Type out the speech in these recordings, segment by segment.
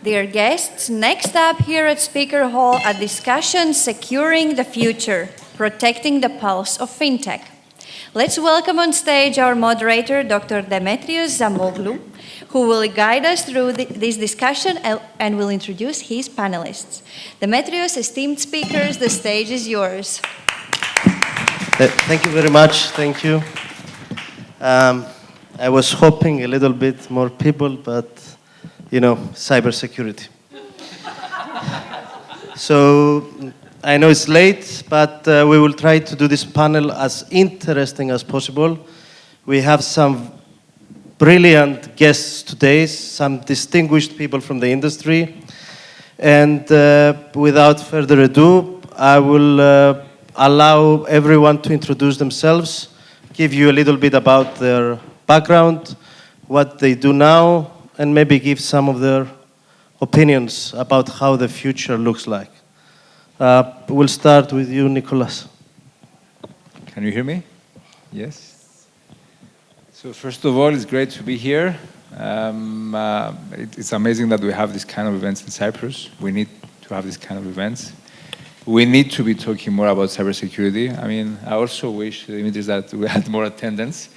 Dear guests, next up here at Speaker Hall, a discussion securing the future, protecting the pulse of Fintech. Let's welcome on stage our moderator, Dr. Demetrios Zamoglu, who will guide us through this discussion and will introduce his panelists. Demetrios, esteemed speakers, the stage is yours. Thank you very much. Thank you. I was hoping a little bit more people, but you know, cybersecurity. So I know it's late, but we will try to do this panel as interesting as possible. We have some brilliant guests today, some distinguished people from the industry. And without further ado, I will allow everyone to introduce themselves, give you a little bit about their background, what they do now, and maybe give some of their opinions about how the future looks like. We'll start with you, Nicholas. Can you hear me? Yes. So first of all, it's great to be here. It's amazing that we have this kind of events in Cyprus. We need to have this kind of events. We need to be talking more about cybersecurity. I mean, I also wish, Dimitris, that we had more attendance.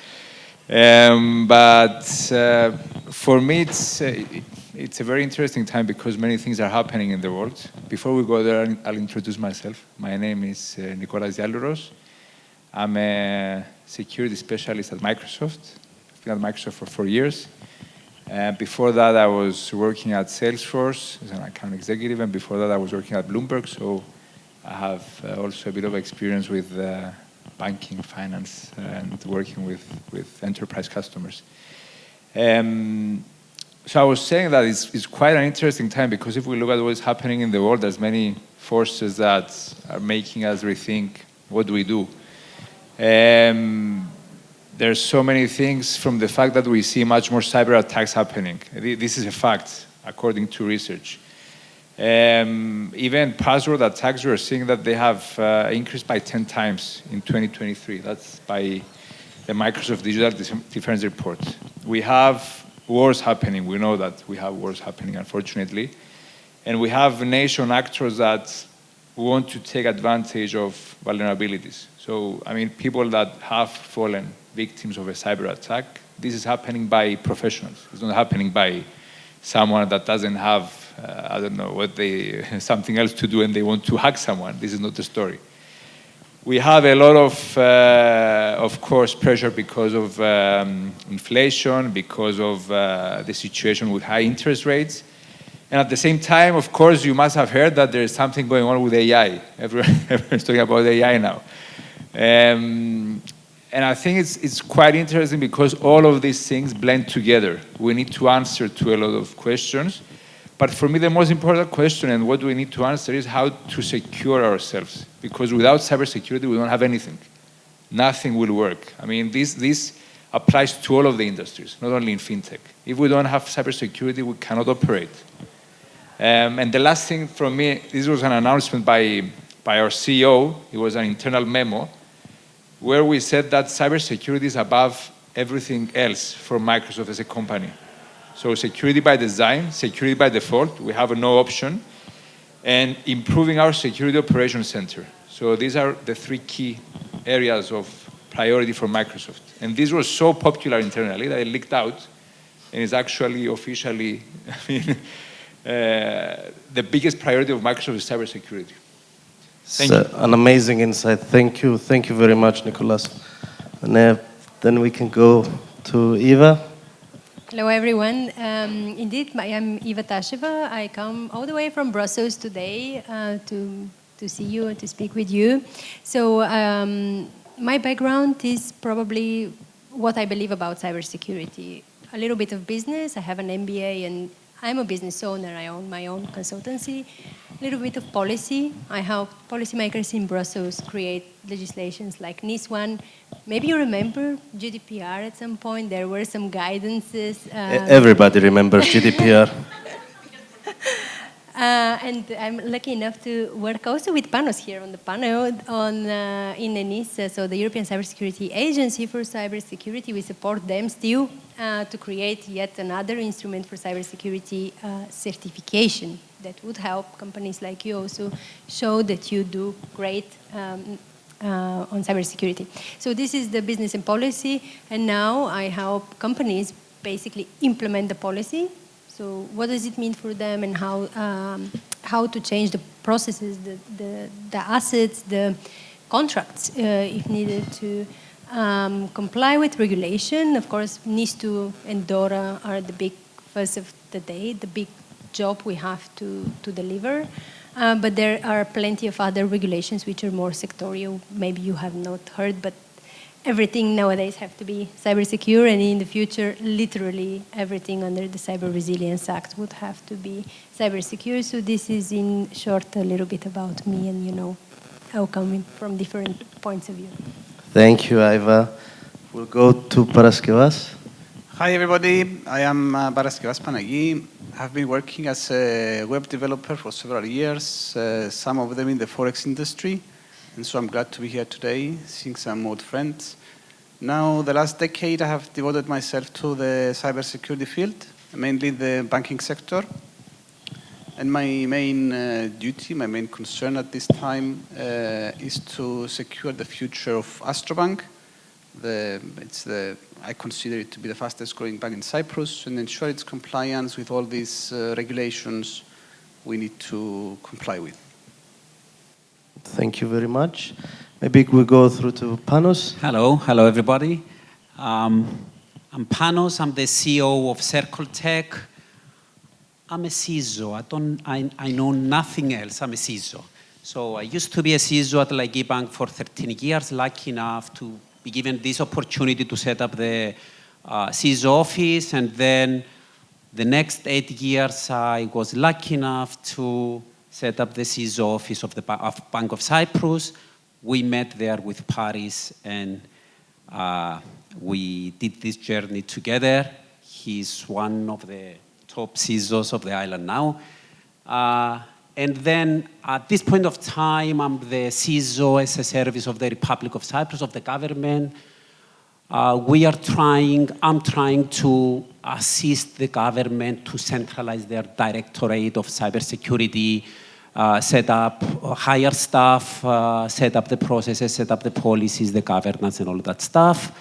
But for me, it's a very interesting time because many things are happening in the world. Before we go there, I'll introduce myself. My name is Nicolas Dialouros. I'm a security specialist at Microsoft. I've been at Microsoft for 4 years. Before that, I was working at Salesforce as an account executive, and before that, I was working at Bloomberg. So I have also a bit of experience with banking, finance, and working with enterprise customers. So I was saying that it's quite an interesting time because if we look at what's happening in the world, there's many forces that are making us rethink what do we do. There's so many things from the fact that we see much more cyber attacks happening. This is a fact, according to research. Even password attacks, we're seeing that they have increased by 10 times in 2023. That's by the Microsoft Digital Defense Report. We have wars happening. We know that we have wars happening, unfortunately. And we have nation actors that want to take advantage of vulnerabilities. So, I mean, people that have fallen victims of a cyber attack, this is happening by professionals. It's not happening by someone that doesn't have I don't know what something else to do and they want to hack someone. This is not the story. We have a lot of course, pressure because of inflation, because of the situation with high interest rates. And at the same time, of course, you must have heard that there is something going on with AI. Everyone's talking about AI now. And I think it's quite interesting because all of these things blend together. We need to answer to a lot of questions. But for me, the most important question and what we need to answer is how to secure ourselves. Because without cybersecurity, we don't have anything. Nothing will work. I mean, this applies to all of the industries, not only in fintech. If we don't have cybersecurity, we cannot operate. And the last thing from me, this was an announcement by our CEO. It was an internal memo where we said that cybersecurity is above everything else for Microsoft as a company. So security by design, security by default, we have no option, and improving our security operations center. So these are the 3 key areas of priority for Microsoft. And this was so popular internally that it leaked out, and is actually officially, the biggest priority of Microsoft is cybersecurity. Thank you. An amazing insight. Thank you. Thank you very much, Nicholas. And then we can go to Eva. Hello, everyone. Indeed, I am Eva Tasheva. I come all the way from Brussels today to see you and to speak with you. So my background is probably what I believe about cybersecurity. A little bit of business. I have an MBA and I'm a business owner. I own my own consultancy. A little bit of policy. I help policymakers in Brussels create legislations like NIS 1. Maybe you remember GDPR at some point. There were some guidances. Everybody remembers GDPR. And I'm lucky enough to work also with Panos here on the panel in ENISA, so the European Cybersecurity Agency for Cybersecurity. We support them still to create yet another instrument for cybersecurity certification that would help companies like you also show that you do great on cybersecurity. So this is the business and policy, and now I help companies basically implement the policy. So what does it mean for them, and how to change the processes, the assets, the contracts, if needed, to comply with regulation. Of course, NIS2 and DORA are the big first of the day, the big job we have to deliver. But there are plenty of other regulations which are more sectorial. Maybe you have not heard, but everything nowadays have to be cyber secure, and in the future, literally everything under the Cyber Resilience Act would have to be cyber secure. So this is, in short, a little bit about me, and I'll come from different points of view. Thank you, Iva. We'll go to Paraskevas. Hi, everybody. I am Paraskevas Panagi. I've been working as a web developer for several years, some of them in the Forex industry. And so I'm glad to be here today, seeing some old friends. Now, the last decade, I have devoted myself to the cybersecurity field, mainly the banking sector. And my main duty, my main concern at this time is to secure the future of Astrobank. I consider it to be the fastest growing bank in Cyprus, and ensure its compliance with all these regulations we need to comply with. Thank you very much. Maybe we go through to Panos. Hello everybody. I'm Panos. I'm the CEO of Circle Tech. I'm a CISO. I know nothing else. I'm a CISO. So I used to be a CISO at Laiki Bank for 13 years. Lucky enough to be given this opportunity to set up the CISO office, and then the next 8 years I was lucky enough to set up the CISO office of the Bank of Cyprus. We met there with Paris, and we did this journey together. He's one of the top CISOs of the island now. And then at this point of time, I'm the CISO as a service of the Republic of Cyprus, of the government. I'm trying to assist the government to centralize their directorate of cybersecurity, set up, hire staff, set up the processes, set up the policies, the governance, and all that stuff.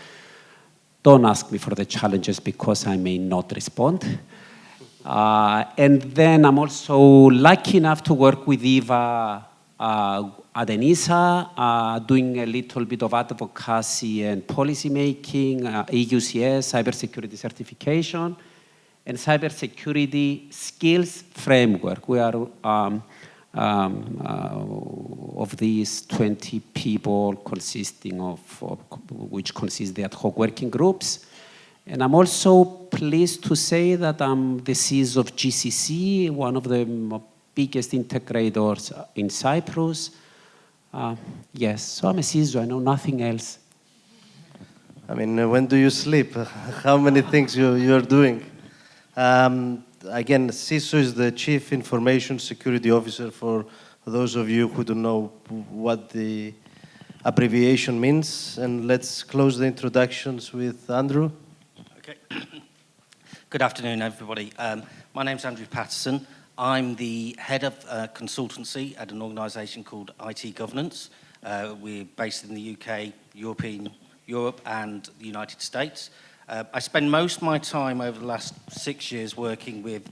Don't ask me for the challenges because I may not respond. And then I'm also lucky enough to work with Eva at ENISA, doing a little bit of advocacy and policy making, EUCS, cybersecurity certification, and cybersecurity skills framework. We are of these 20 people consisting of which consist the ad hoc working groups. And I'm also pleased to say that I'm the CISO of GCC, one of the biggest integrators in Cyprus. Yes, so I'm a CISO, I know nothing else. I mean, when do you sleep? How many things you're doing? Again, CISO is the Chief Information Security Officer, for those of you who don't know what the abbreviation means. And let's close the introductions with Andrew. Okay. Good afternoon, everybody. My name's Andrew Patterson. I'm the head of consultancy at an organisation called IT Governance. We're based in the UK, Europe, and the United States. I spend most of my time over the last 6 years working with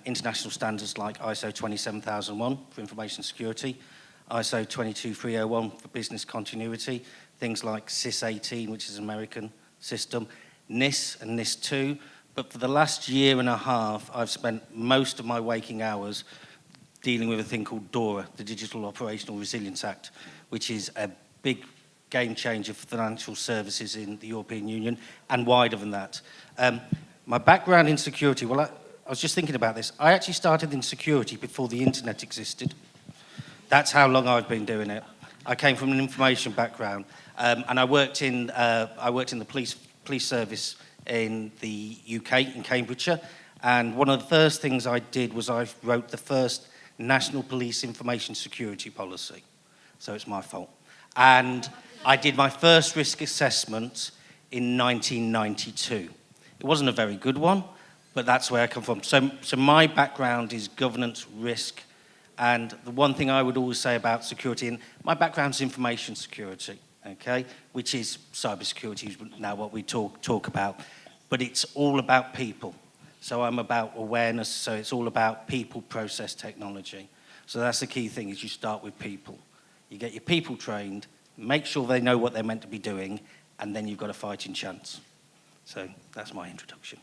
international standards like ISO 27001 for information security, ISO 22301 for business continuity, things like SIS 18, which is an American system, NIS and NIS2. But for the last year and a half, I've spent most of my waking hours dealing with a thing called DORA, the Digital Operational Resilience Act, which is a big game changer for financial services in the European Union and wider than that. My background in security, well, I was just thinking about this. I actually started in security before the internet existed. That's how long I've been doing it. I came from an information background, and I worked in the police service in the UK, in Cambridgeshire, And one of the first things I did was I wrote the first National Police Information Security Policy. So it's my fault. And I did my first risk assessment in 1992. It wasn't a very good one, but that's where I come from. So my background is governance, risk, and the one thing I would always say about security, and my background is information security, okay, which is cybersecurity is now what we talk about, but it's all about people. So I'm about awareness, so it's all about people, process, technology. So that's the key thing, is you start with people. You get your people trained, make sure they know what they're meant to be doing, and then you've got a fighting chance. So that's my introduction.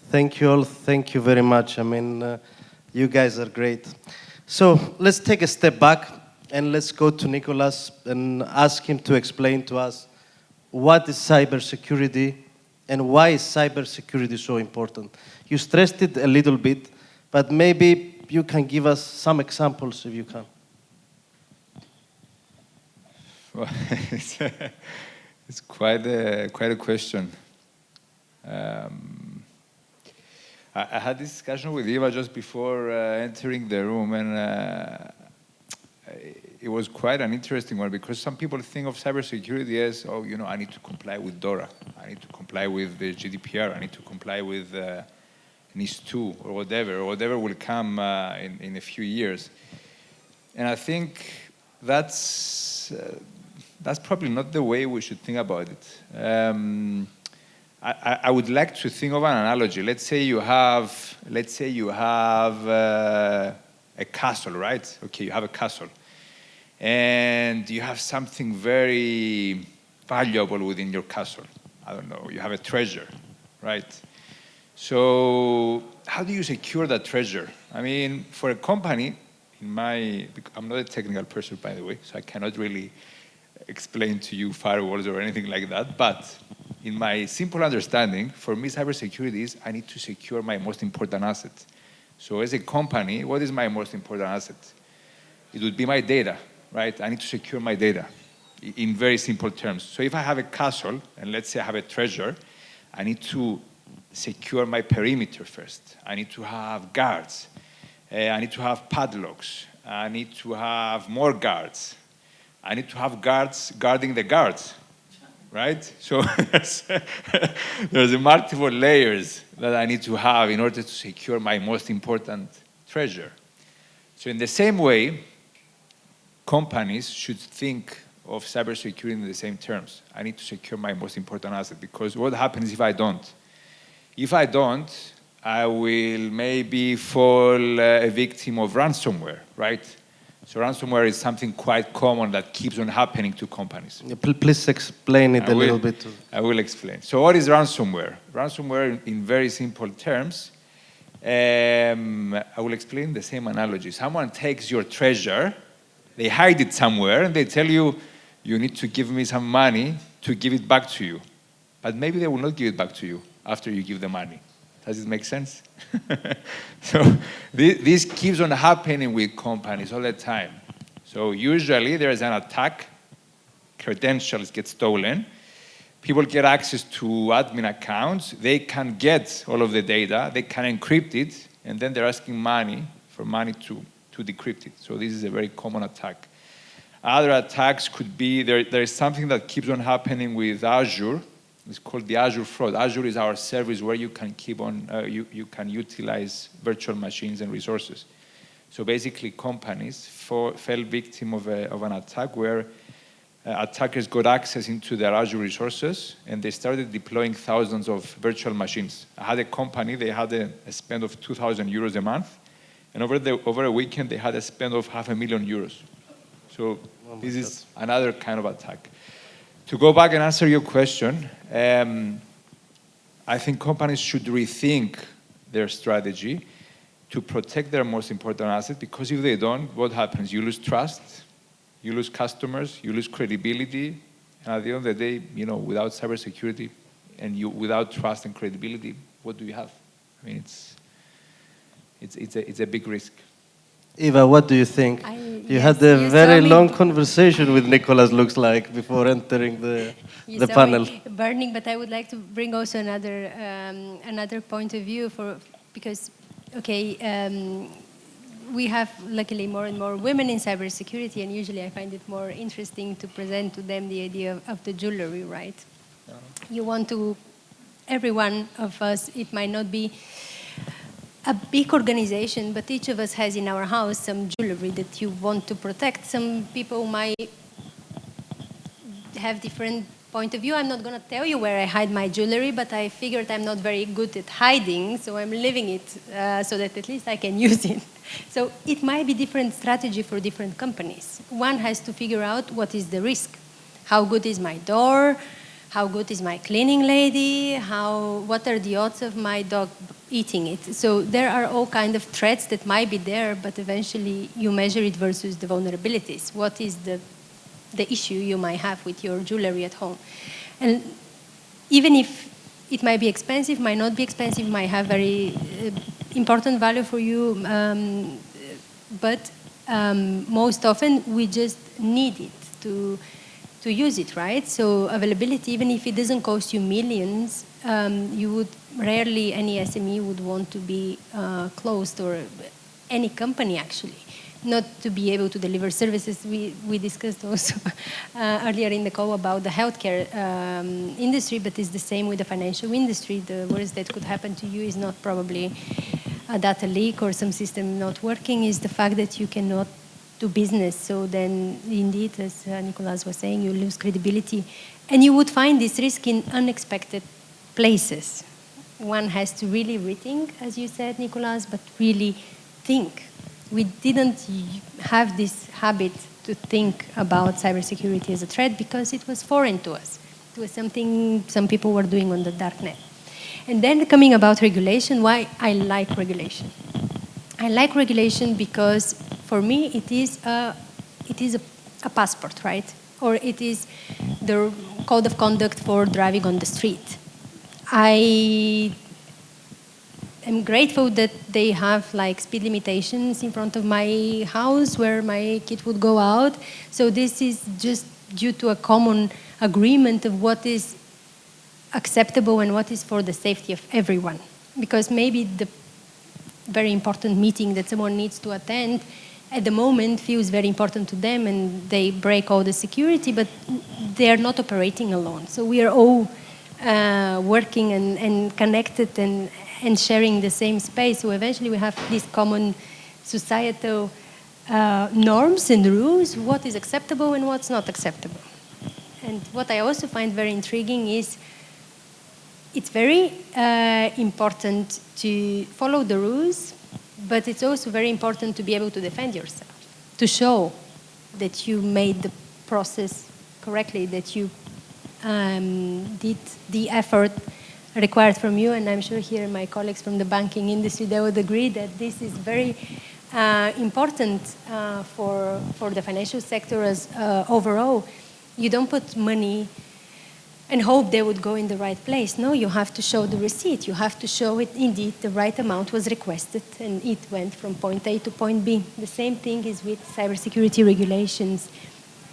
Thank you all. Thank you very much. I mean, you guys are great. So let's take a step back and let's go to Nicholas and ask him to explain to us what is cybersecurity and why is cybersecurity so important. You stressed it a little bit, but maybe you can give us some examples if you can. Well, it's quite a question. I had this discussion with Eva just before entering the room, and it was quite an interesting one, because some people think of cybersecurity as, oh, you know, I need to comply with DORA, I need to comply with the GDPR, I need to comply with NIS2 or whatever will come in a few years. And I think that's probably not the way we should think about it. I would like to think of an analogy. Let's say you have a castle, right? Okay, you have a castle, and you have something very valuable within your castle. I don't know. You have a treasure, right? So how do you secure that treasure? I mean, for a company, I'm not a technical person, by the way, so I cannot really explain to you firewalls or anything like that, but in my simple understanding, for me, cybersecurity is I need to secure my most important asset. So as a company, what is my most important asset? It would be my data, right? I need to secure my data in very simple terms. So if I have a castle, and let's say I have a treasure, I need to secure my perimeter first. I need to have guards. I need to have padlocks. I need to have more guards. I need to have guards guarding the guards. Right? So there's multiple layers that I need to have in order to secure my most important treasure. So in the same way, companies should think of cybersecurity in the same terms. I need to secure my most important asset, because what happens if I don't? If I don't, I will maybe fall a victim of ransomware, right? So ransomware is something quite common that keeps on happening to companies. Yeah, please explain it a little bit. I will explain. So what is ransomware? Ransomware, in very simple terms, I will explain the same analogy. Someone takes your treasure, they hide it somewhere, and they tell you, you need to give me some money to give it back to you. But maybe they will not give it back to you after you give the money. Does it make sense? So this keeps on happening with companies all the time. So usually there is an attack, credentials get stolen, people get access to admin accounts, they can get all of the data, they can encrypt it, and then they're asking money to decrypt it. So this is a very common attack. Other attacks could be, there is something that keeps on happening with Azure. It's called the Azure fraud. Azure is our service where you can you can utilize virtual machines and resources. So basically, companies fell victim of an attack where attackers got access into their Azure resources, and they started deploying thousands of virtual machines. I had a company, they had a spend of 2,000 euros a month, and over a weekend, they had a spend of €500,000. So this is another kind of attack. To go back and answer your question, I think companies should rethink their strategy to protect their most important asset, because if they don't, what happens? You lose trust, you lose customers, you lose credibility, and at the end of the day, you know, without cybersecurity and without trust and credibility, what do you have? I mean, it's a big risk. Eva, what do you think? You had a very long conversation with Nicholas, looks like, before entering the panel. Burning, but I would like to bring also another point of view because, okay, we have luckily more and more women in cybersecurity, and usually I find it more interesting to present to them the idea of the jewelry, right? You want to, every one of us, it might not be a big organization, but each of us has in our house some jewelry that you want to protect. Some people might have different point of view. I'm not going to tell you where I hide my jewelry, but I figured I'm not very good at hiding, so I'm leaving it so that at least I can use it. So it might be different strategy for different companies. One has to figure out what is the risk. How good is my door? How good is my cleaning lady? What are the odds of my dog eating it? So there are all kinds of threats that might be there, but eventually you measure it versus the vulnerabilities. What is the issue you might have with your jewelry at home? And even if it might be expensive, might not be expensive, might have very important value for you, but most often we just need it to use it, right? So availability, even if it doesn't cost you millions, you would rarely, any SME would want to be closed, or any company actually, not to be able to deliver services. We discussed also earlier in the call about the healthcare industry, but it's the same with the financial industry. The worst that could happen to you is not probably a data leak or some system not working, is the fact that you cannot do business. So then indeed, as Nicolas was saying, you lose credibility. And you would find this risk in unexpected places. One has to really rethink, as you said, Nicolas, but really think. We didn't have this habit to think about cybersecurity as a threat because it was foreign to us. It was something some people were doing on the dark net. And then coming about regulation, why I like regulation. I like regulation because for me it is a passport, right? Or it is the code of conduct for driving on the street. I am grateful that they have like speed limitations in front of my house where my kid would go out. So this is just due to a common agreement of what is acceptable and what is for the safety of everyone. Because maybe the very important meeting that someone needs to attend at the moment feels very important to them and they break all the security, but they are not operating alone. So we are all working and connected and sharing the same space. So eventually we have these common societal norms and rules, what is acceptable and what's not acceptable. And what I also find very intriguing is it's very important to follow the rules, but it's also very important to be able to defend yourself, to show that you made the process correctly, that you did the effort required from you. And I'm sure here my colleagues from the banking industry, they would agree that this is very important for the financial sector as overall. You don't put money and hope they would go in the right place. No, you have to show the receipt. You have to show it indeed the right amount was requested and it went from point A to point B. The same thing is with cybersecurity regulations.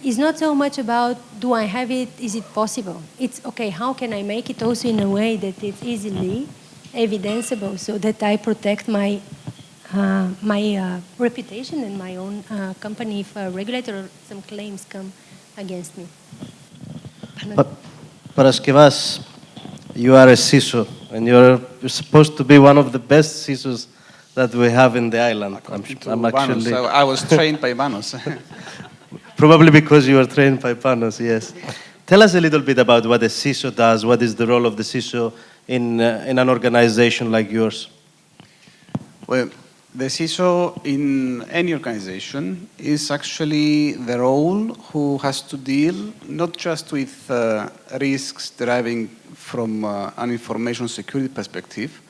It's not so much about, do I have it, is it possible? It's, okay, how can I make it also in a way that it's easily evidenceable so that I protect my reputation and my own company if a regulator or some claims come against me. Paraskevas, you are a CISO, and you're supposed to be one of the best CISOs that we have in the island. I'm actually... I was trained by Manos. Probably because you were trained by Panos, yes. Tell us a little bit about what a CISO does. What is the role of the CISO in an organization like yours? Well, the CISO in any organization is actually the role who has to deal not just with risks deriving from an information security perspective,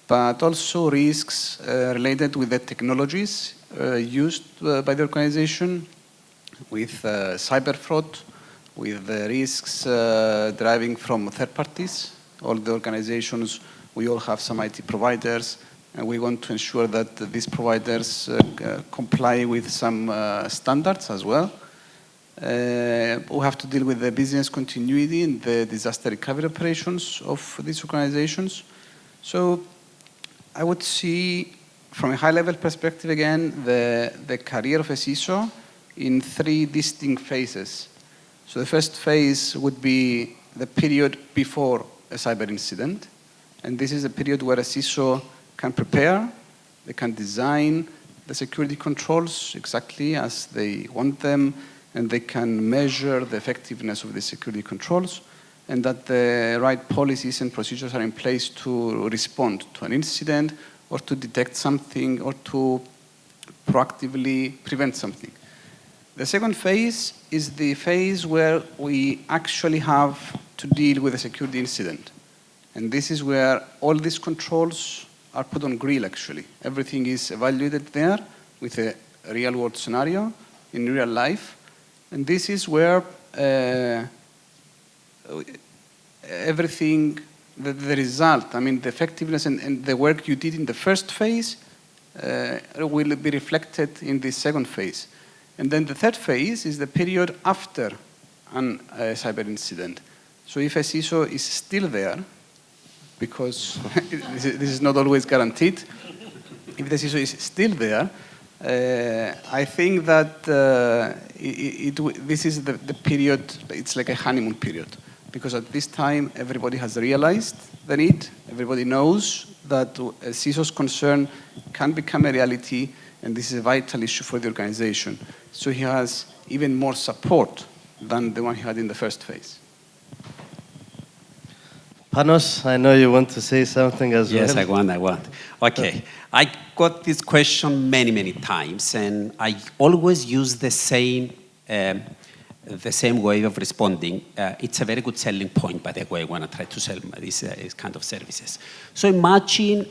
but also risks related with the technologies used by the organization, with cyber fraud, with the risks deriving from third parties. All the organizations, we all have some IT providers, and we want to ensure that these providers comply with some standards as well. We have to deal with the business continuity and the disaster recovery operations of these organizations. So I would see, from a high-level perspective again, the career of a CISO in 3 distinct phases. So the first phase would be the period before a cyber incident. And this is a period where a CISO can prepare, they can design the security controls exactly as they want them, and they can measure the effectiveness of the security controls, and that the right policies and procedures are in place to respond to an incident or to detect something or to proactively prevent something. The second phase is the phase where we actually have to deal with a security incident. And this is where all these controls are put on grill, actually. Everything is evaluated there with a real-world scenario in real life. And this is where everything, the result, I mean, the effectiveness and the work you did in the first phase will be reflected in the second phase. And then the third phase is the period after a cyber incident. So if a CISO is still there, because this is not always guaranteed, if the CISO is still there, I think that this is the period, it's like a honeymoon period. Because at this time, everybody has realized the need, everybody knows that a CISO's concern can become a reality, and this is a vital issue for the organization. So he has even more support than the one he had in the first phase. Panos, I know you want to say something as well. Yes, I want. Okay. I got this question many, many times, and I always use the same way of responding. It's a very good selling point, by the way, when I try to sell these kind of services. So imagine,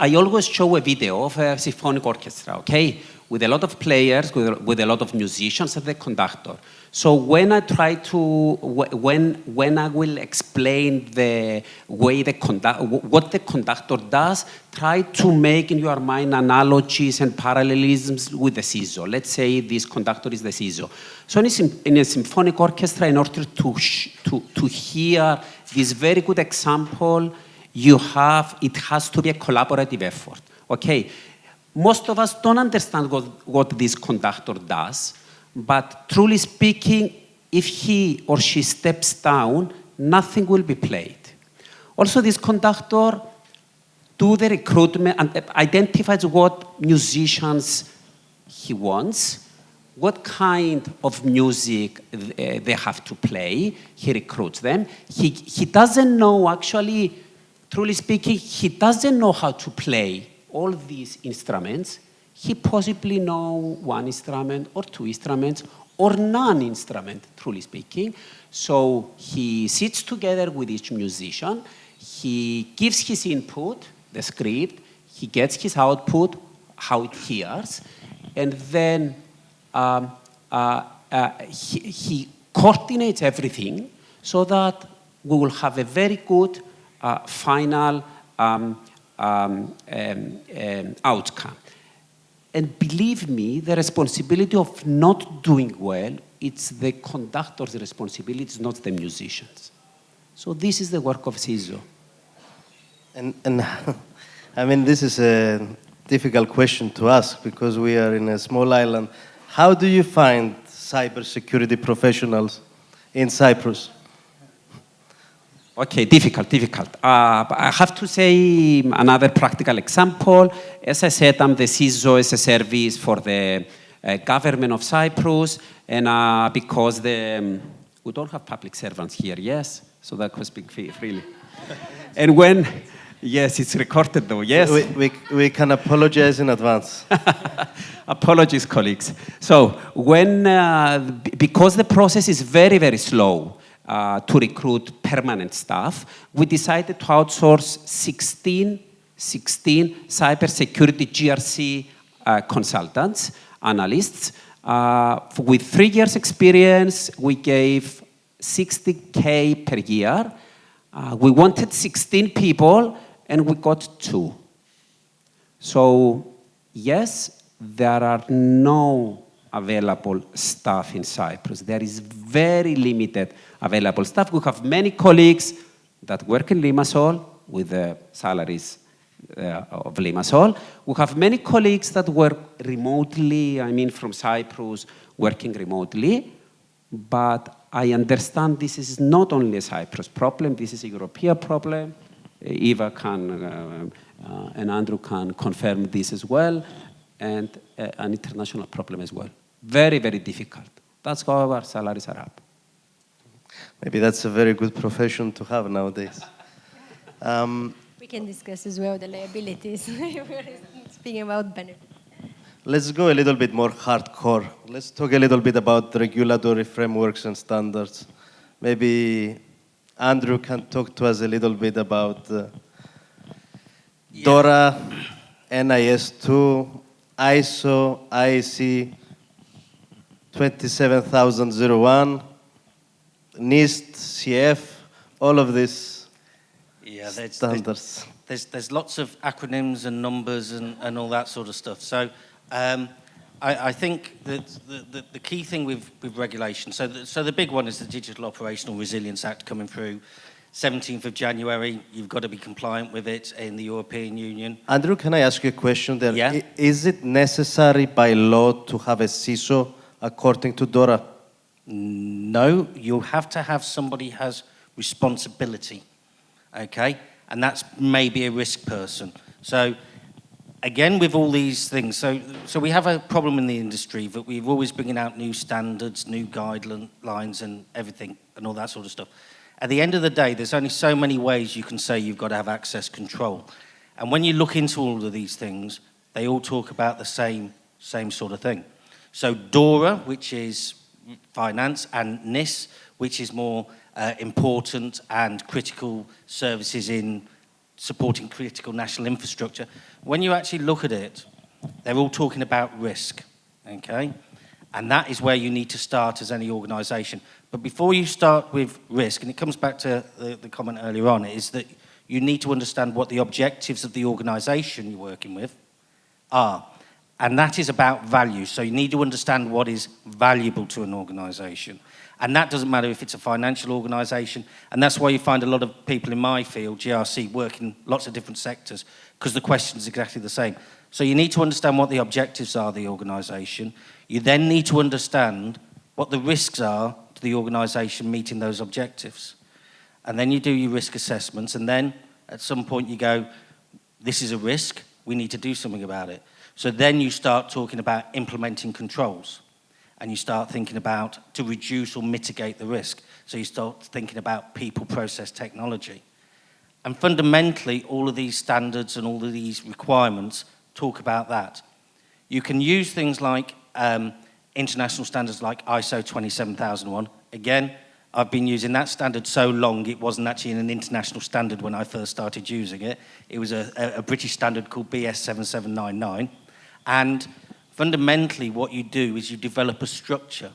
I always show a video of a symphonic orchestra, okay? With a lot of players, with a lot of musicians and the conductor. So when I try to, when I will explain the way what the conductor does, try to make in your mind analogies and parallelisms with the CISO. Let's say this conductor is the CISO. So in a symphonic orchestra, in order to hear this very good example, it has to be a collaborative effort, okay? Most of us don't understand what this conductor does, but truly speaking, if he or she steps down, nothing will be played. Also, this conductor do the recruitment and identifies what musicians he wants, what kind of music they have to play. He recruits them. He doesn't know, actually, truly speaking, he doesn't know how to play all these instruments. He possibly know one instrument or 2 instruments or none instrument, truly speaking. So he sits together with each musician. He gives his input, the script. He gets his output, how it hears. And then he coordinates everything so that we will have a very good final outcome. And believe me, the responsibility of not doing well, it's the conductor's responsibility, it's not the musicians. So this is the work of CISO. And I mean, this is a difficult question to ask because we are in a small island. How do you find cybersecurity professionals in Cyprus? Okay, difficult. I have to say another practical example. As I said, I'm the CISO as a service for the government of Cyprus, and because we don't have public servants here, yes? So that could speak freely. And when, yes, it's recorded though, yes? We can apologize in advance. Apologies, colleagues. So because the process is very, very slow, to recruit permanent staff, we decided to outsource 16 cybersecurity GRC consultants, analysts. With 3 years experience, we gave 60K per year. We wanted 16 people, and we got 2. So yes, there are no available staff in Cyprus. There is very limited available staff. We have many colleagues that work in Limassol with salaries of Limassol. We have many colleagues that work remotely, I mean from Cyprus, working remotely, but I understand this is not only a Cyprus problem, this is a European problem. Eva can, and Andrew can confirm this as well, and an international problem as well. Very, very difficult. That's why our salaries are up. Maybe that's a very good profession to have nowadays. We can discuss as well the liabilities. We're speaking about benefits. Let's go a little bit more hardcore. Let's talk a little bit about the regulatory frameworks and standards. Maybe Andrew can talk to us a little bit about DORA, NIS2, ISO, IEC 27001, NIST, CF, all of these standards. There's lots of acronyms and numbers and all that sort of stuff. So I think that the key thing with regulation, so the big one is the Digital Operational Resilience Act coming through 17th of January. You've got to be compliant with it in the European Union. Andrew, can I ask you a question there? Yeah. Is it necessary by law to have a CISO according to DORA? No, you have to have somebody who has responsibility, okay? And that's maybe a risk person. So again, with all these things, so we have a problem in the industry that we're always bringing out new standards, new guidelines and everything and all that sort of stuff. At the end of the day, there's only so many ways you can say you've got to have access control. And when you look into all of these things, they all talk about the same sort of thing. So DORA, which is finance, and NIS, which is more important and critical services in supporting critical national infrastructure. When you actually look at it, they're all talking about risk, okay? And that is where you need to start as any organisation. But before you start with risk, and it comes back to the comment earlier on, is that you need to understand what the objectives of the organisation you're working with are. And that is about value. So you need to understand what is valuable to an organisation. And that doesn't matter if it's a financial organisation. And that's why you find a lot of people in my field, GRC, work in lots of different sectors, because the question is exactly the same. So you need to understand what the objectives are of the organisation. You then need to understand what the risks are to the organisation meeting those objectives. And then you do your risk assessments. And then at some point you go, this is a risk. We need to do something about it. So then you start talking about implementing controls. And you start thinking about to reduce or mitigate the risk. So you start thinking about people, process, technology. And fundamentally, all of these standards and all of these requirements talk about that. You can use things like international standards like ISO 27001. Again, I've been using that standard so long, it wasn't actually an international standard when I first started using it. It was a British standard called BS 7799. And fundamentally, what you do is you develop a structure,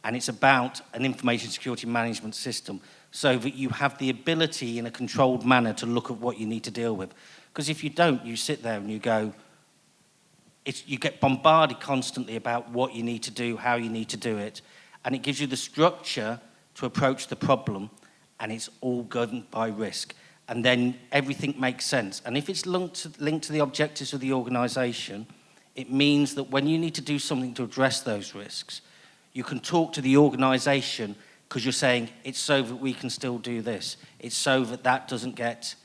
and it's about an information security management system so that you have the ability in a controlled manner to look at what you need to deal with. Because if you don't, you sit there and you go, you get bombarded constantly about what you need to do, how you need to do it, and it gives you the structure to approach the problem, and it's all governed by risk. And then everything makes sense. And if it's linked to the objectives of the organisation, it means that when you need to do something to address those risks, you can talk to the organisation because you're saying, it's so that we can still do this. It's so that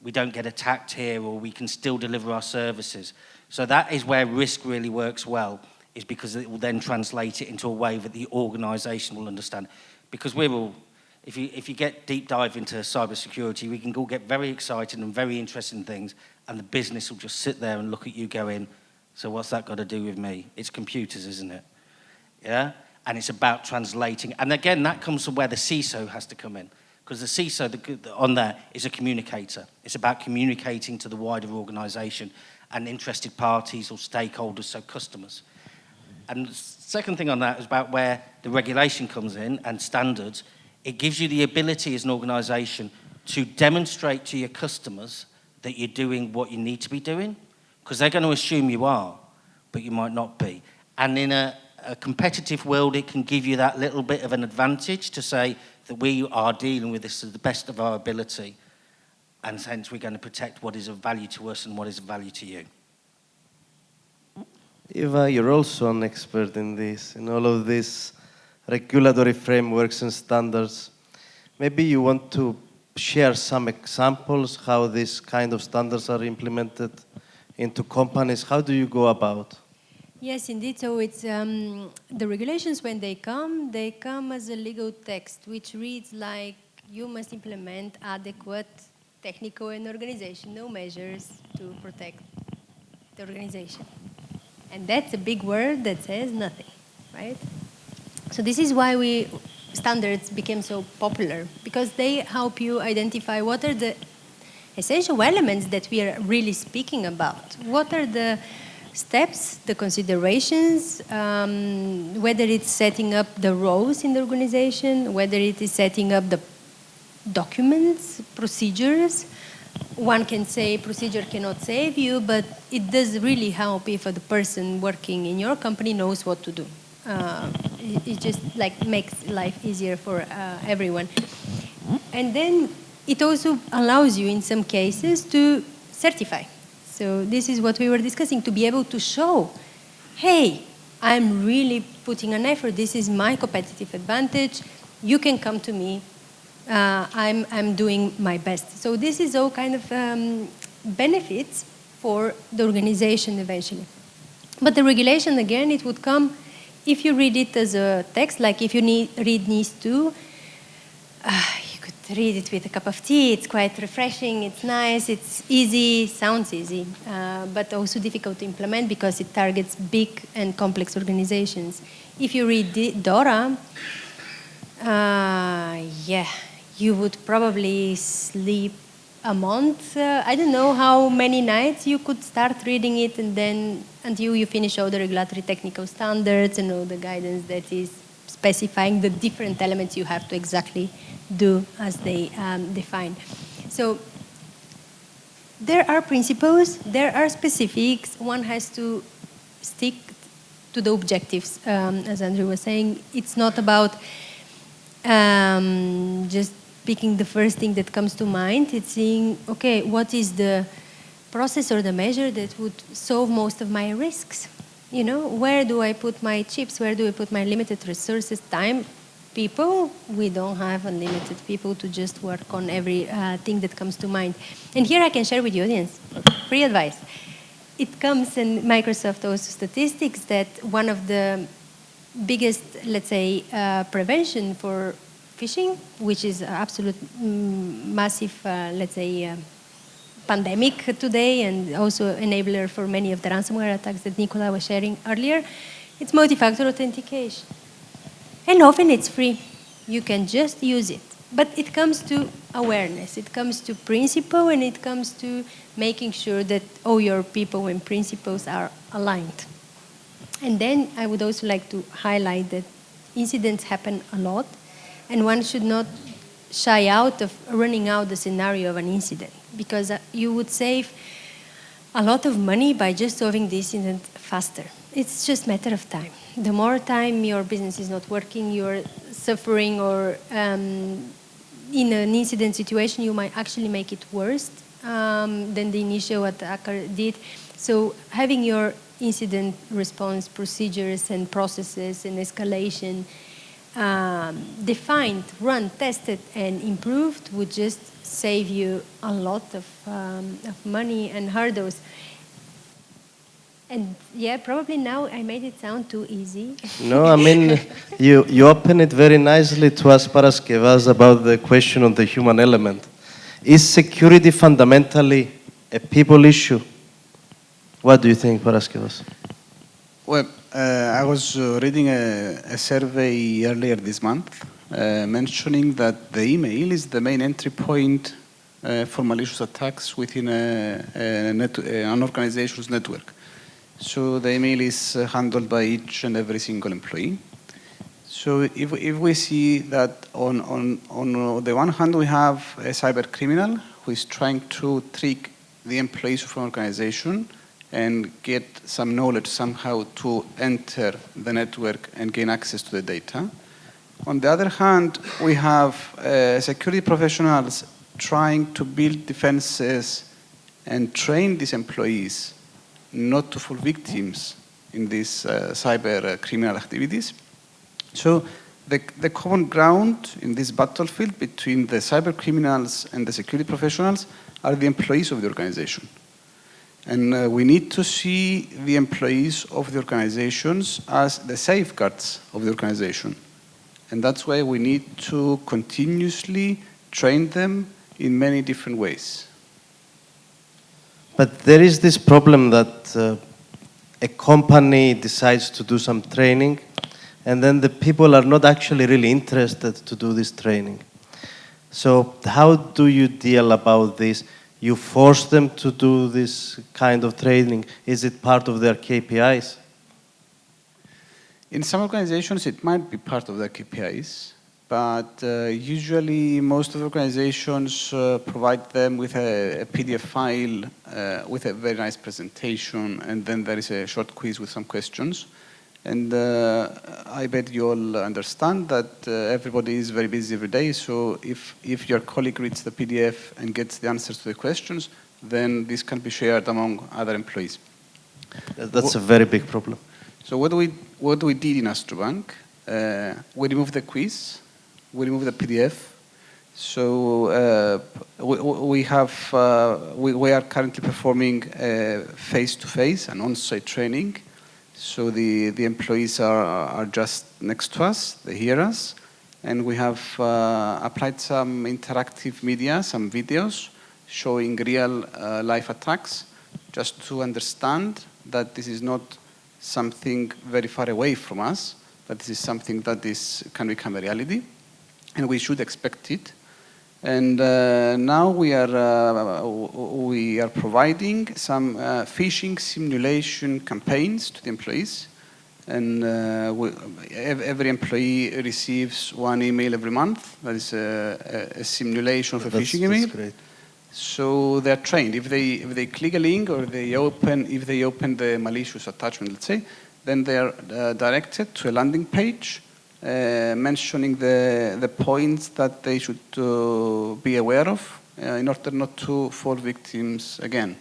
we don't get attacked here, or we can still deliver our services. So that is where risk really works well, is because it will then translate it into a way that the organisation will understand. Because we're all, if you get deep dive into cybersecurity, we can all get very excited and very interested in things, and the business will just sit there and look at you going, so what's that got to do with me? It's computers, isn't it? Yeah? And it's about translating. And again, that comes from where the CISO has to come in. Because the CISO on there is a communicator. It's about communicating to the wider organisation and interested parties or stakeholders, so customers. And the second thing on that is about where the regulation comes in and standards. It gives you the ability as an organisation to demonstrate to your customers that you're doing what you need to be doing, because they're going to assume you are, but you might not be. And in a competitive world, it can give you that little bit of an advantage to say that we are dealing with this to the best of our ability. and hence we're going to protect what is of value to us and what is of value to you. Eva, you're also an expert in this, in all of these regulatory frameworks and standards. Maybe you want to share some examples how these kind of standards are implemented into companies. How do you go about? Yes, indeed. So it's the regulations, when they come as a legal text, which reads like you must implement adequate technical and organizational measures to protect the organization. And that's a big word that says nothing, right? So this is why standards became so popular, because they help you identify what are the essential elements that we are really speaking about. What are the steps, the considerations, whether it's setting up the roles in the organization, whether it is setting up the documents, procedures. One can say procedure cannot save you, but it does really help if the person working in your company knows what to do. It just like makes life easier for everyone. And then it also allows you in some cases to certify. So this is what we were discussing, to be able to show, hey, I'm really putting an effort. This is my competitive advantage. You can come to me. I'm doing my best. So this is all kind of benefits for the organization eventually. But the regulation, again, it would come if you read it as a text, like if you read NIS 2, you could read it with a cup of tea. It's quite refreshing, it's nice, it's easy, sounds easy, but also difficult to implement because it targets big and complex organizations. If you read DORA, yeah, you would probably sleep a month. I don't know how many nights you could start reading it, and then until you finish all the regulatory technical standards and all the guidance that is specifying the different elements you have to exactly do as they define. So there are principles, there are specifics. One has to stick to the objectives. As Andrew was saying, it's not about just picking the first thing that comes to mind. It's saying, okay, what is the process or the measure that would solve most of my risks? You know, where do I put my chips? Where do I put my limited resources, time, people? We don't have unlimited people to just work on every thing that comes to mind. And here I can share with the audience free advice. It comes in Microsoft also statistics that one of the biggest, let's say, prevention for phishing, which is absolute massive, let's say, pandemic today, and also enabler for many of the ransomware attacks that Nicola was sharing earlier, it's multi-factor authentication. And often it's free. You can just use it. But it comes to awareness, it comes to principle, and it comes to making sure that all your people and principles are aligned. And then I would also like to highlight that incidents happen a lot, and one should not shy out of running out the scenario of an incident, because you would save a lot of money by just solving the incident faster. It's just a matter of time. The more time your business is not working, you're suffering, or in an incident situation, you might actually make it worse than the initial attacker did. So having your incident response procedures and processes and escalation defined, run, tested, and improved would just save you a lot of money and hurdles. And yeah, probably now I made it sound too easy. No, I mean, you open it very nicely to us, Paraskevas, about the question of the human element. Is security fundamentally a people issue? What do you think, Paraskevas? Well, I was reading a survey earlier this month mentioning that the email is the main entry point for malicious attacks within an organization's network. So the email is handled by each and every single employee. So if we see that on the one hand we have a cyber criminal who is trying to trick the employees of an organization and get some knowledge somehow to enter the network and gain access to the data. On the other hand, we have security professionals trying to build defenses and train these employees not to fall victims in these cyber criminal activities. So the common ground in this battlefield between the cyber criminals and the security professionals are the employees of the organization. And we need to see the employees of the organizations as the safeguards of the organization. And that's why we need to continuously train them in many different ways. But there is this problem that a company decides to do some training, and then the people are not actually really interested to do this training. So how do you deal about this? You force them to do this kind of training. Is it part of their KPIs? In some organizations, it might be part of their KPIs, but usually most of the organizations provide them with a PDF file with a very nice presentation, and then there is a short quiz with some questions. And I bet you all understand that everybody is very busy every day, so if your colleague reads the PDF and gets the answers to the questions, then this can be shared among other employees. That's a very big problem. So what we did in Astrobank, we removed the quiz, we removed the PDF. So we are currently performing face-to-face and on-site training. So the employees are just next to us, they hear us, and we have applied some interactive media, some videos showing real life attacks, just to understand that this is not something very far away from us, but this is something that can become a reality, and we should expect it. And now we are providing some phishing simulation campaigns to the employees, and every employee receives one email every month. That is a simulation of a phishing email. That's great. So they're trained. If they click a link or if they open the malicious attachment, let's say, then they are directed to a landing page mentioning the points that they should be aware of in order not to fall victims again.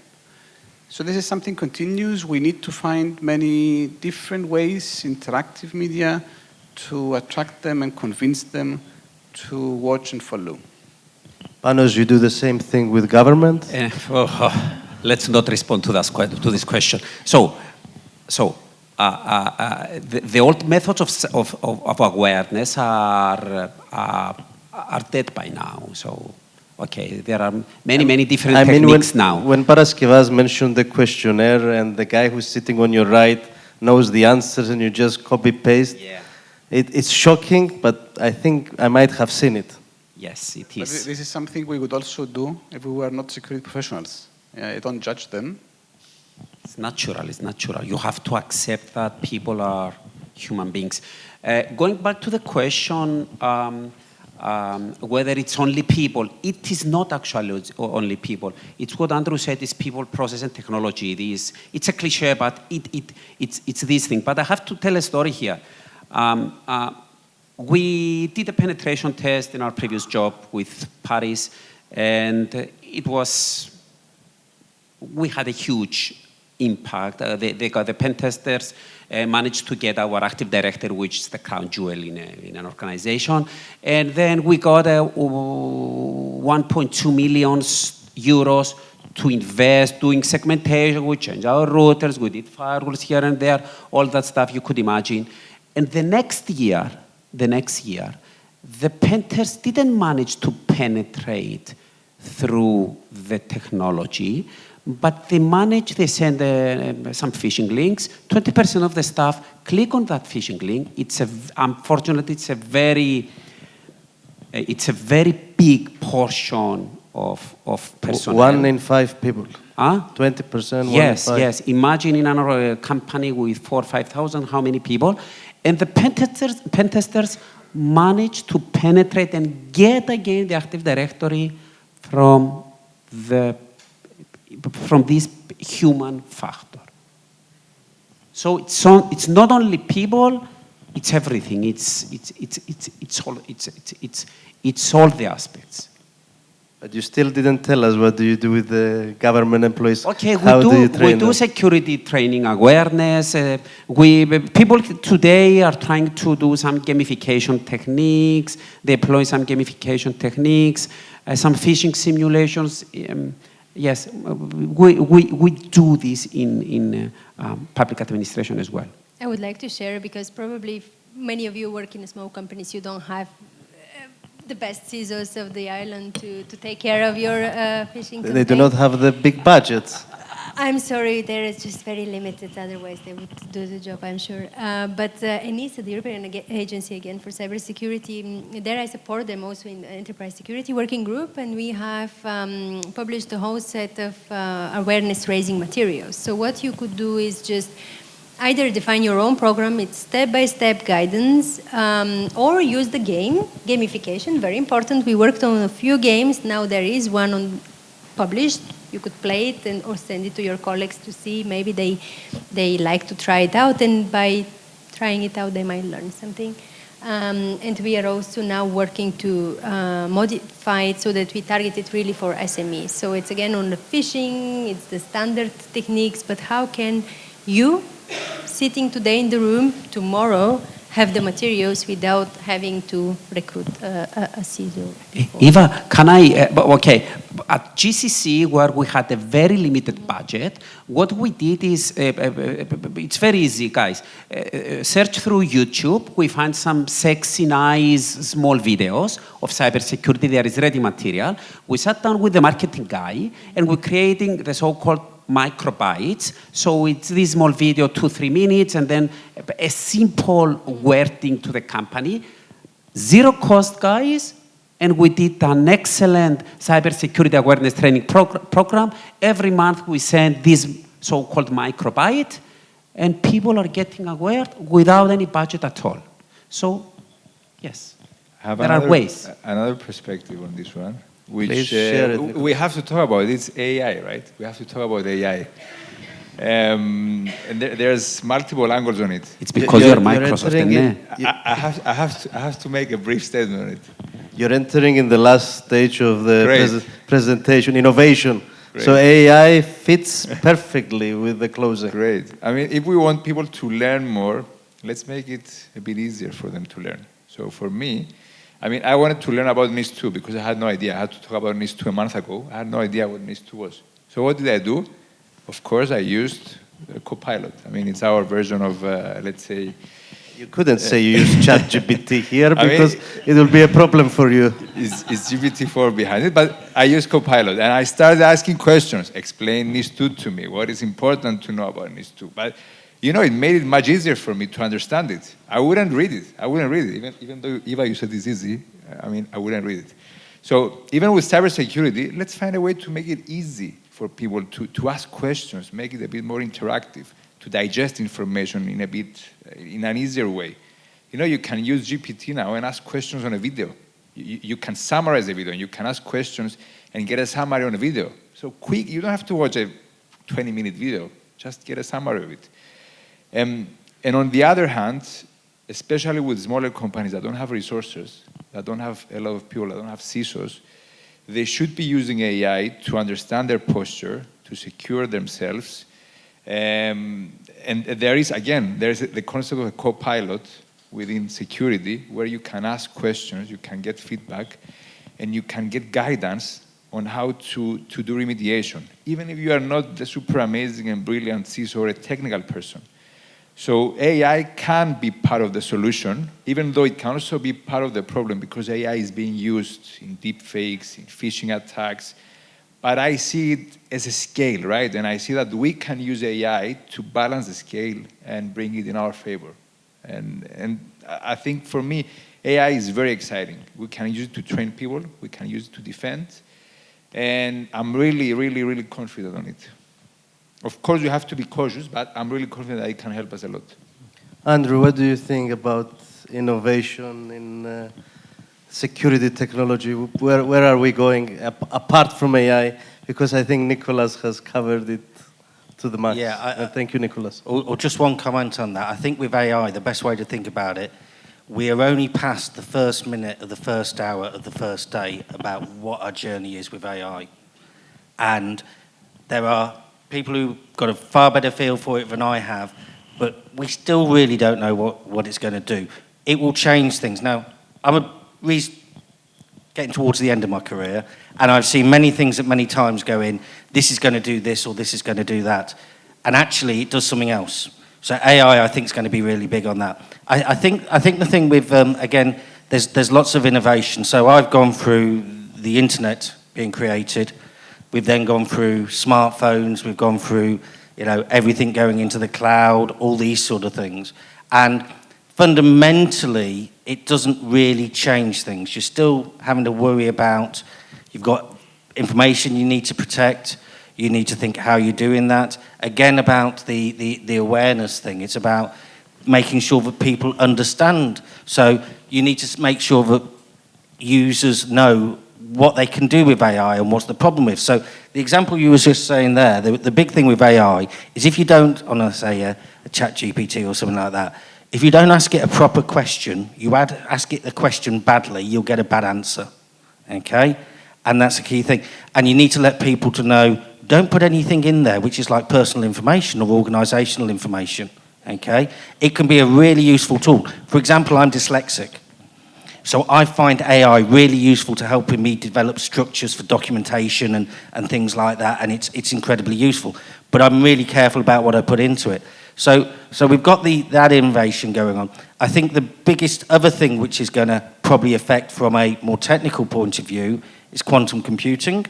So this is something continuous. We need to find many different ways, interactive media, to attract them and convince them to watch and follow. Panos, you do the same thing with government? Let's not respond to this question. The old methods of awareness are dead by now. So, okay, there are many different techniques now. When Paraskevas mentioned the questionnaire and the guy who's sitting on your right knows the answers and you just copy-paste, yeah. It's shocking, but I think I might have seen it. Yes, it But is. this is something we would also do if we were not security professionals. I don't judge them. It's natural. You have to accept that people are human beings. Going back to the question, whether it's only people, it is not actually only people. It's what Andrew said, is people, process, and technology. It's a cliche, but it's this thing. But I have to tell a story here. We did a penetration test in our previous job with Paris, and we had a huge impact. The pen testers managed to get our Active Directory, which is the crown jewel in an organization. And then we got 1.2 million euros to invest, doing segmentation. We changed our routers, we did firewalls here and there, all that stuff you could imagine. And the next year, the pen testers didn't manage to penetrate through the technology, but they send some phishing links. 20% of the staff click on that phishing link. Unfortunately, it's a very big portion of personnel. 1 in 5 people. 20%. Yes. Imagine in another company with 4,000 or 5,000, how many people? And the pen testers managed to penetrate and get again the Active Directory from this human factor. So it's not only people, it's everything. It's all the aspects. But you still didn't tell us what do you do with the government employees. Okay, How do you we train do them? security training awareness. People today are trying to do some gamification techniques. They employ some gamification techniques, some phishing simulations. Yes, we do this in public administration as well. I would like to share because probably many of you work in small companies. You don't have the best CISOs of the island to take care of your phishing campaign. They do not have the big budgets. I'm sorry, there is just very limited. Otherwise, they would do the job, I'm sure. But ENISA, the European Agency again for Cybersecurity, there I support them also in the Enterprise Security Working Group, and we have published a whole set of awareness-raising materials. So what you could do is just either define your own program, it's step-by-step guidance, or use the gamification, very important. We worked on a few games, now there is one published. You could play it or send it to your colleagues to see, maybe they like to try it out, and by trying it out they might learn something. And we are also now working to modify it so that we target it really for SMEs. So it's again on the phishing, it's the standard techniques, but how can you, sitting today in the room, tomorrow have the materials without having to recruit a CISO? Eva, can I, okay, at GCC where we had a very limited budget, what we did is, it's very easy, guys. Search through YouTube, we find some sexy, nice, small videos of cybersecurity, there is ready material. We sat down with the marketing guy and we're creating the so-called microbytes. So it's this small video, 2-3 minutes, and then a simple wording to the company. Zero cost, guys. And we did an excellent cybersecurity awareness training program. Every month we send this so-called microbyte, and people are getting aware without any budget at all. So, yes, there are ways. Another perspective on this one, which Please share it. we have to talk about. It's AI, right? We have to talk about AI. And there's multiple angles on it. It's because you're Microsoft. I have to make a brief statement on it. You're entering in the last stage of the presentation, innovation. Great. So AI fits perfectly with the closing. Great. I mean, if we want people to learn more, let's make it a bit easier for them to learn. So for me, I mean, I wanted to learn about NIS2 because I had no idea. I had to talk about NIS2 a month ago. I had no idea what NIS2 was. So what did I do? Of course, I used Copilot. I mean, it's our version of, let's say... You couldn't say you use ChatGPT here because it will be a problem for you. It's GPT-4 behind it, but I use Copilot. And I started asking questions. Explain NIS2 to me. What is important to know about NIS2? But, you know, it made it much easier for me to understand it. I wouldn't read it. Even though, Eva, you said it's easy. I mean, I wouldn't read it. So even with cybersecurity, let's find a way to make it easy for people to ask questions, make it a bit more interactive, to digest information in an easier way. You know, you can use GPT now and ask questions on a video. You can summarize the video, and you can ask questions and get a summary on a video. So quick, you don't have to watch a 20-minute video, just get a summary of it. And on the other hand, especially with smaller companies that don't have resources, that don't have a lot of people, that don't have CISOs, they should be using AI to understand their posture, to secure themselves. And there is the concept of a co-pilot within security where you can ask questions, you can get feedback, and you can get guidance on how to do remediation, even if you are not the super amazing and brilliant CISO or a technical person. So AI can be part of the solution, even though it can also be part of the problem because AI is being used in deep fakes, in phishing attacks. But I see it as a scale, right? And I see that we can use AI to balance the scale and bring it in our favor. And I think for me, AI is very exciting. We can use it to train people. We can use it to defend. And I'm really, really, really confident on it. Of course, you have to be cautious, but I'm really confident that it can help us a lot. Andrew, what do you think about innovation in security technology? Where are we going apart from AI? Because I think Nicholas has covered it to the max. Yeah, thank you, Nicholas. Or just one comment on that. I think with AI, the best way to think about it, we are only past the first minute of the first hour of the first day about what our journey is with AI. And there are people who've got a far better feel for it than I have, but we still really don't know what it's going to do. It will change things. Now, I'm getting towards the end of my career, and I've seen many things at many times go in, this is going to do this or this is going to do that. And actually, it does something else. So AI, I think, is going to be really big on that. I think the thing with, again, there's lots of innovation. So I've gone through the internet being created. We've then gone through smartphones. We've gone through, everything going into the cloud, all these sort of things. And fundamentally, it doesn't really change things. You're still having to worry about, you've got information you need to protect. You need to think how you're doing that. Again, about the awareness thing. It's about making sure that people understand. So you need to make sure that users know what they can do with AI and what's the problem with. So the example you were just saying there, the big thing with AI is if you don't, say a chat GPT or something like that, if you don't ask it a proper question, you ask it the question badly, you'll get a bad answer, okay? And that's a key thing. And you need to let people to know, don't put anything in there which is like personal information or organisational information, okay? It can be a really useful tool. For example, I'm dyslexic. So I find AI really useful to helping me develop structures for documentation and things like that, and it's incredibly useful. But I'm really careful about what I put into it. So we've got that innovation going on. I think the biggest other thing which is going to probably affect from a more technical point of view is quantum computing.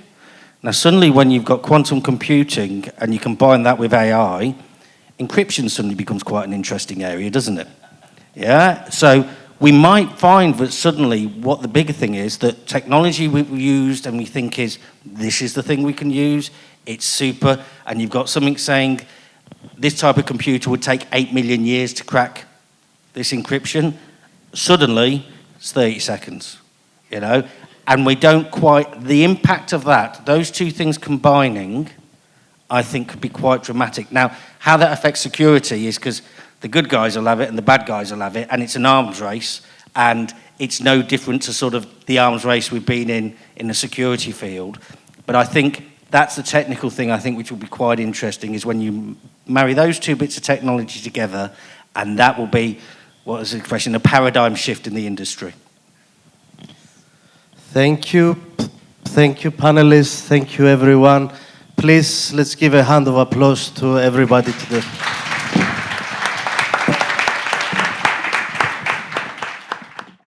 Now suddenly when you've got quantum computing and you combine that with AI, encryption suddenly becomes quite an interesting area, doesn't it? Yeah, so we might find that suddenly what the bigger thing is, that technology we've used and we think is, this is the thing we can use, it's super, and you've got something saying, this type of computer would take 8 million years to crack this encryption. Suddenly, it's 30 seconds, And we don't quite, the impact of that, those two things combining, I think could be quite dramatic. Now, how that affects security is because the good guys will have it and the bad guys will have it, and it's an arms race, and it's no different to sort of the arms race we've been in the security field. But I think that's the technical thing, I think, which will be quite interesting, is when you marry those two bits of technology together, and that will be, what is the expression, a paradigm shift in the industry. Thank you. Thank you, panelists. Thank you, everyone. Please, let's give a hand of applause to everybody today.